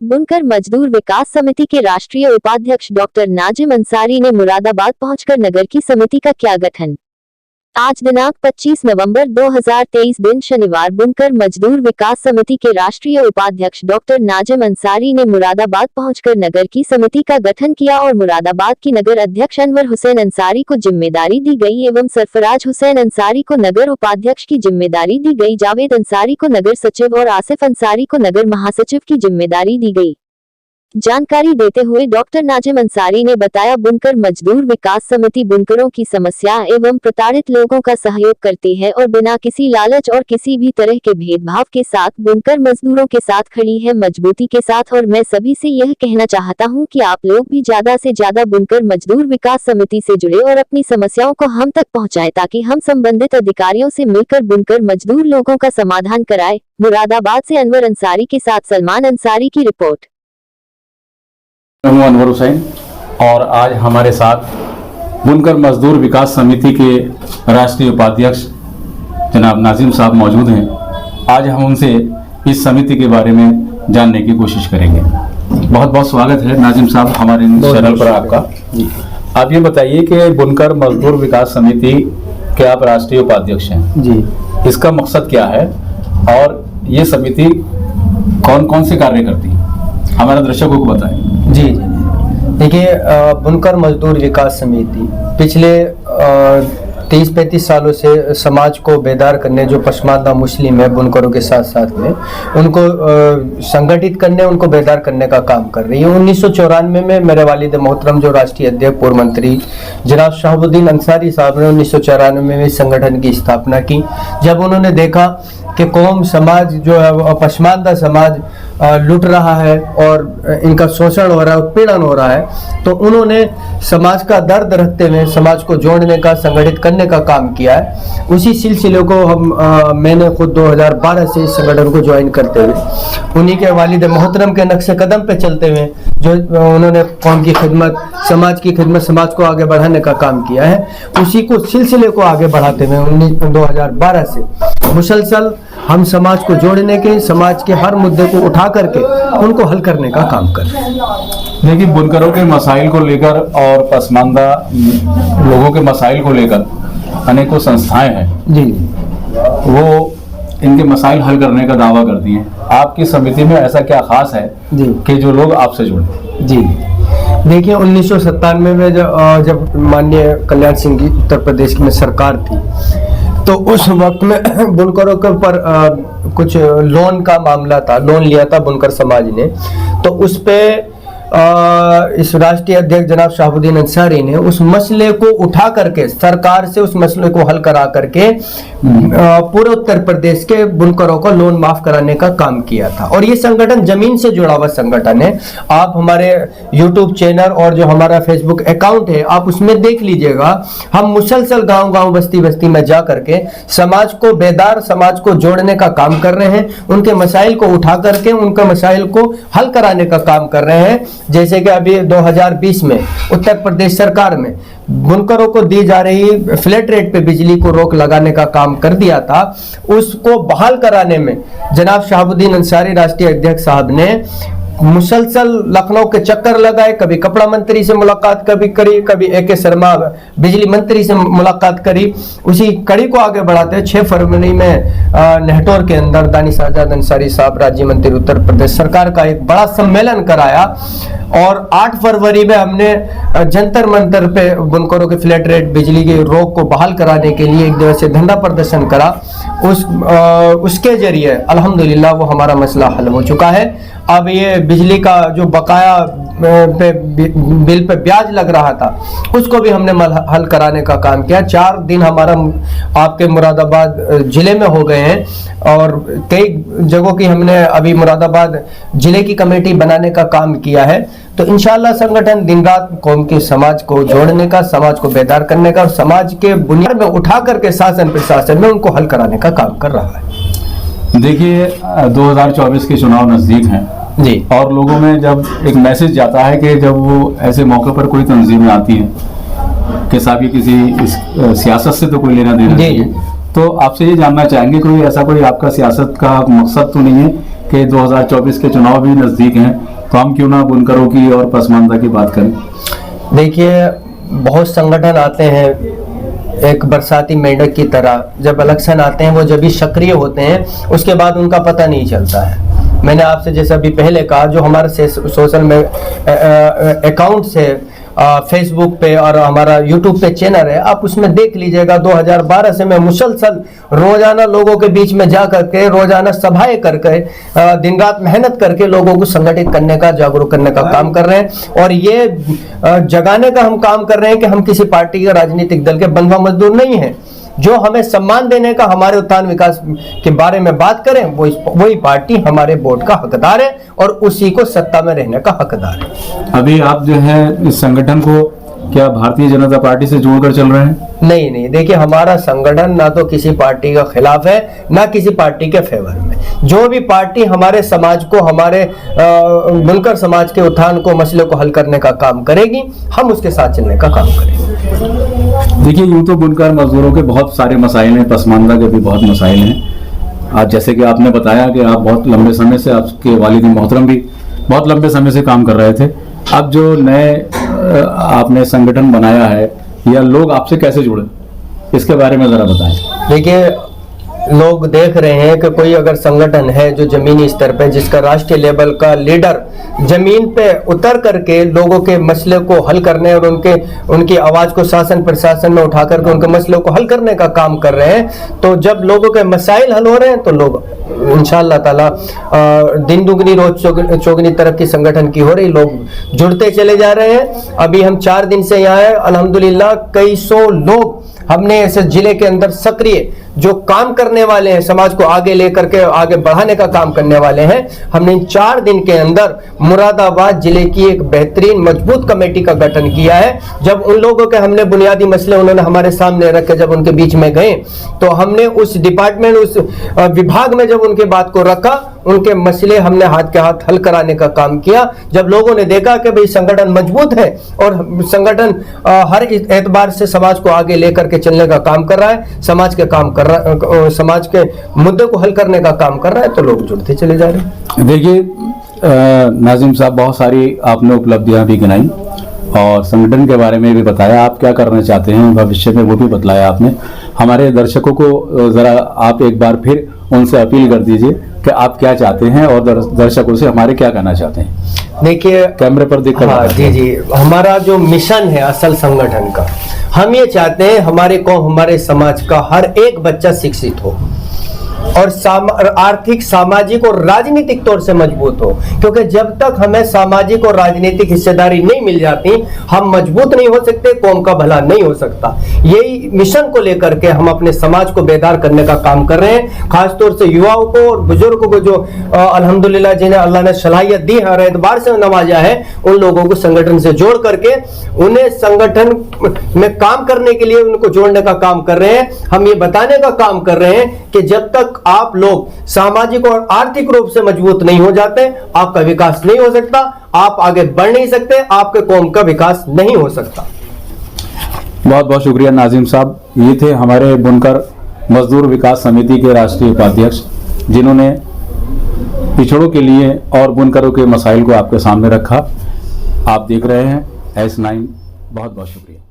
बुनकर मजदूर विकास समिति के राष्ट्रीय उपाध्यक्ष डॉक्टर नाजिम अंसारी ने मुरादाबाद पहुंचकर नगर की समिति का किया गठन। आज दिनांक 25 नवंबर 2023 दिन शनिवार बुनकर मजदूर विकास समिति के राष्ट्रीय उपाध्यक्ष डॉक्टर नाजिम अंसारी ने मुरादाबाद पहुंचकर नगर की समिति का गठन किया और मुरादाबाद की नगर अध्यक्ष अनवर हुसैन अंसारी को जिम्मेदारी दी गई एवं सरफराज हुसैन अंसारी को नगर उपाध्यक्ष की जिम्मेदारी दी गई। जावेद अंसारी को नगर सचिव और आसिफ अंसारी को नगर महासचिव की जिम्मेदारी दी गई। जानकारी देते हुए डॉक्टर नाजिम अंसारी ने बताया, बुनकर मजदूर विकास समिति बुनकरों की समस्या एवं प्रताड़ित लोगों का सहयोग करती है और बिना किसी लालच और किसी भी तरह के भेदभाव के साथ बुनकर मजदूरों के साथ खड़ी है, मजबूती के साथ। और मैं सभी से यह कहना चाहता हूं कि आप लोग भी ज्यादा से ज्यादा बुनकर मजदूर विकास समिति से जुड़े और अपनी समस्याओं को हम तक पहुंचाएं ताकि हम संबंधित अधिकारियों से मिलकर बुनकर मजदूर लोगों का समाधान कराएं। मुरादाबाद से अनवर अंसारी के साथ सलमान अंसारी की रिपोर्ट। मैं हूं अनवर हुसैन और आज हमारे साथ बुनकर मजदूर विकास समिति के राष्ट्रीय उपाध्यक्ष जनाब नाजिम साहब मौजूद हैं। आज हम उनसे इस समिति के बारे में जानने की कोशिश करेंगे। बहुत बहुत स्वागत है नाजिम साहब हमारे चैनल पर आपका। आप ये बताइए कि बुनकर मजदूर विकास समिति के आप राष्ट्रीय उपाध्यक्ष हैं जी, इसका मकसद क्या है और ये समिति कौन कौन से कार्य करती है, हमारे दर्शकों को बताएं। जी देखिए, बुनकर मजदूर विकास समिति पिछले 30-35 सालों से समाज को बेदार करने, जो पश्मानदा मुस्लिम है बुनकरों के साथ साथ में उनको संगठित करने, उनको बेदार करने का काम कर रही है। 1994 में मेरे वालिद मोहतरम जो राष्ट्रीय अध्यक्ष पूर्व मंत्री जनाब शहाबुद्दीन अंसारी साहब ने 1994 में इस संगठन की स्थापना की। जब उन्होंने देखा कि कौम समाज जो है पश्मानदा समाज लुट रहा है और इनका शोषण हो रहा है, उत्पीड़न हो रहा है, तो उन्होंने समाज का दर्द रखते हुए समाज को जोड़ने का, संगठित करने का काम किया है। उसी सिलसिले को मैंने खुद 2012 से इस संगठन को ज्वाइन करते हुए उन्हीं के वालिद मोहतरम के नक्शे कदम पे चलते हुए जो उन्होंने कौम की खिदमत, समाज की खिदमत, समाज को आगे बढ़ाने का काम किया है, उसी को सिलसिले को आगे बढ़ाते हुए 2012 से मुसलसल हम समाज को जोड़ने के, समाज के हर मुद्दे को उठा करके उनको हल करने का काम कर रहे हैं। देखिए, बुनकरों के मसाइल को लेकर और पसमानदा लोगों के मसाइल को लेकर अनेकों संस्थाएं हैं जी, वो इनके मसाइल हल करने का दावा करती हैं। आपकी समिति में ऐसा क्या खास है जी कि जो लोग आपसे जुड़े? जी देखिए, 1997 में जब माननीय कल्याण सिंह की उत्तर प्रदेश में सरकार थी, तो उस वक्त में बुनकरों के ऊपर कुछ लोन का मामला था, लोन लिया था बुनकर समाज ने। तो उस पे इस राष्ट्रीय अध्यक्ष जनाब शहाबुद्दीन अंसारी ने उस मसले को उठा करके सरकार से उस मसले को हल करा करके पूरे उत्तर प्रदेश के बुनकरों को लोन माफ कराने का काम किया था। और ये संगठन जमीन से जुड़ा हुआ संगठन है। आप हमारे YouTube चैनल और जो हमारा Facebook अकाउंट है, आप उसमें देख लीजिएगा। हम मुसलसल गांव-गांव, बस्ती-बस्ती में जा करके समाज को बेदार, समाज को जोड़ने का काम कर रहे हैं, उनके मसाइल को उठा करके उनके मसाइल को हल कराने का काम कर रहे हैं। जैसे कि अभी 2020 में उत्तर प्रदेश सरकार में बुनकरों को दी जा रही फ्लैट रेट पे बिजली को रोक लगाने का काम कर दिया था, उसको बहाल कराने में जनाब शहाबुद्दीन अंसारी राष्ट्रीय अध्यक्ष साहब ने मुसलसल लखनऊ के चक्कर लगाए। कभी कपड़ा मंत्री से मुलाकात करी, कभी AK शर्मा बिजली मंत्री से मुलाकात करी। उसी कड़ी को आगे बढ़ाते 6 फरवरी में नेहटोर के अंदर दानिश आजाद अंसारी साहब राज्य मंत्री उत्तर प्रदेश सरकार का एक बड़ा सम्मेलन कराया और 8 फरवरी में हमने जंतर मंतर पे बुनकरों के फ्लैट रेट बिजली के रोक को बहाल कराने के लिए 1 दिवसीय धरना प्रदर्शन करा। उसके जरिए अल्हम्दुलिल्लाह वो हमारा मसला हल हो चुका है। अब ये बिजली का जो बकाया पे बिल पे ब्याज लग रहा था, उसको भी हमने हल कराने का काम किया। 4 दिन हमारा आपके मुरादाबाद जिले में हो गए हैं और कई जगहों की हमने अभी मुरादाबाद जिले की कमेटी बनाने का काम किया है। तो इंशाअल्लाह संगठन दिन रात कौम के समाज को जोड़ने का, समाज को बेदार करने का और समाज के बुनियाद में उठा करके शासन प्रशासन में उनको हल कराने का काम कर रहा है। देखिए, 2024 के चुनाव नजदीक हैं जी, और लोगों में जब एक मैसेज जाता है कि जब वो ऐसे मौके पर कोई तंजीमें आती हैं कि साहब ये किसी सियासत से तो कोई लेना देना नहीं है, तो आपसे ये जानना चाहेंगे कोई ऐसा कोई आपका सियासत का मकसद तो नहीं है कि 2024 के चुनाव भी नज़दीक हैं, तो हम क्यों ना बुनकरों की और पसमानदा की बात करें। देखिए, बहुत संगठन आते हैं एक बरसाती मेंढक की तरह, जब इलेक्शन आते हैं वो जब भी सक्रिय होते हैं उसके बाद उनका पता नहीं चलता है। मैंने आपसे जैसा अभी पहले कहा, जो हमारे सोशल में अकाउंट से फेसबुक पे और हमारा यूट्यूब पे चैनल है, आप उसमें देख लीजिएगा। 2012 से मैं मुसलसल रोजाना लोगों के बीच में जा करके रोजाना सभाएं करके दिन रात मेहनत करके लोगों को संगठित करने का, जागरूक करने का काम कर रहे हैं। और ये जगाने का हम काम कर रहे हैं कि हम किसी पार्टी के राजनीतिक दल के बंधुआ मजदूर नहीं हैं। जो हमें सम्मान देने का, हमारे उत्थान विकास के बारे में बात करें, वही पार्टी हमारे वोट का हकदार है और उसी को सत्ता में रहने का हकदार है। अभी आप जो है इस संगठन को क्या भारतीय जनता पार्टी से जोड़कर चल रहे हैं? नहीं, देखिए, हमारा संगठन ना तो किसी पार्टी का खिलाफ है ना किसी पार्टी के फेवर में। जो भी पार्टी हमारे समाज को, हमारे बुनकर समाज के उत्थान को, मसले को हल करने का काम करेगी, हम उसके साथ चलने का काम करेंगे। देखिए, यूं तो बुनकर मजदूरों के बहुत सारे मसाइल हैं, पसमानदा के भी बहुत मसाइल हैं। आज जैसे कि आपने बताया कि आप बहुत लंबे समय से, आपके वालिद मोहतरम भी बहुत लंबे समय से काम कर रहे थे। अब जो नए आपने संगठन बनाया है, या लोग आपसे कैसे जुड़े, इसके बारे में जरा बताएं। देखिए, लोग देख रहे हैं कि कोई अगर संगठन है जो जमीनी स्तर पे, जिसका राष्ट्रीय लेवल का लीडर जमीन पे उतर करके लोगों के मसले को हल करने और उनकी आवाज को शासन प्रशासन में उठा करके उनके मसलों को हल करने का काम कर रहे हैं, तो जब लोगों के मसाइल हल हो रहे हैं तो लोग इंशाअल्लाह ताला दिन दुगनी रोज चौगनी तरक्की संगठन की हो रही, लोग जुड़ते चले जा रहे हैं। अभी हम 4 दिन से यहाँ हैं, अल्हम्दुलिल्लाह कई सौ लोग हमने ऐसे जिले के अंदर सक्रिय जो काम करने वाले हैं, समाज को आगे लेकर के आगे बढ़ाने का काम करने वाले हैं, हमने इन 4 दिन के अंदर मुरादाबाद जिले की एक बेहतरीन मजबूत कमेटी का गठन किया है। जब उन लोगों के हमने बुनियादी मसले उन्होंने हमारे सामने रखे, जब उनके बीच में गए, तो हमने उस डिपार्टमेंट, उस विभाग में जब उनके बात को रखा, उनके मसले हमने हाथ के हाथ हल कराने का काम किया। जब लोगों ने देखा कि भाई संगठन मजबूत है और संगठन हर एतबार से समाज को आगे लेकर के चलने का काम कर रहा है, समाज के काम कर रहा, समाज के मुद्दे को हल करने का काम कर रहा है, तो लोग जुड़ते चले जा रहे हैं। देखिए नाजिम साहब, बहुत सारी आपने उपलब्धियां भी गिनाई और संगठन के बारे में भी बताया, आप क्या करना चाहते हैं भविष्य में वो भी बतलाया आपने। हमारे दर्शकों को जरा आप एक बार फिर उनसे अपील कर दीजिए कि आप क्या चाहते हैं और दर्शकों से हमारे क्या कहना चाहते हैं। देखिए, कैमरे पर देखकर। हाँ, जी, हमारा जो मिशन है असल संगठन का, हम ये चाहते हैं हमारे कौम, हमारे समाज का हर एक बच्चा शिक्षित हो और आर्थिक, सामाजिक और राजनीतिक तौर से मजबूत हो, क्योंकि जब तक हमें सामाजिक और राजनीतिक हिस्सेदारी नहीं मिल जाती, हम मजबूत नहीं हो सकते, कौम का भला नहीं हो सकता। यही मिशन को लेकर के हम अपने समाज को बेदार करने का काम कर रहे हैं। खासतौर से युवाओं को और बुजुर्गों को जो अल्हम्दुलिल्लाह जिन्हें अल्लाह ने सलाहियत दी है और एतबार से नवाजा है, उन लोगों को संगठन से जोड़ करके उन्हें संगठन में काम करने के लिए उनको जोड़ने का काम कर रहे हैं। हम ये बताने का काम कर रहे हैं कि जब तक आप लोग सामाजिक और आर्थिक रूप से मजबूत नहीं हो जाते, आपका विकास नहीं हो सकता, आप आगे बढ़ नहीं सकते, आपके कौम का विकास नहीं हो सकता। बहुत बहुत शुक्रिया नाजिम साहब। ये थे हमारे बुनकर मजदूर विकास समिति के राष्ट्रीय उपाध्यक्ष, जिन्होंने पिछड़ों के लिए और बुनकरों के मसाइल को आपके सामने रखा। आप देख रहे हैं S9। बहुत बहुत शुक्रिया।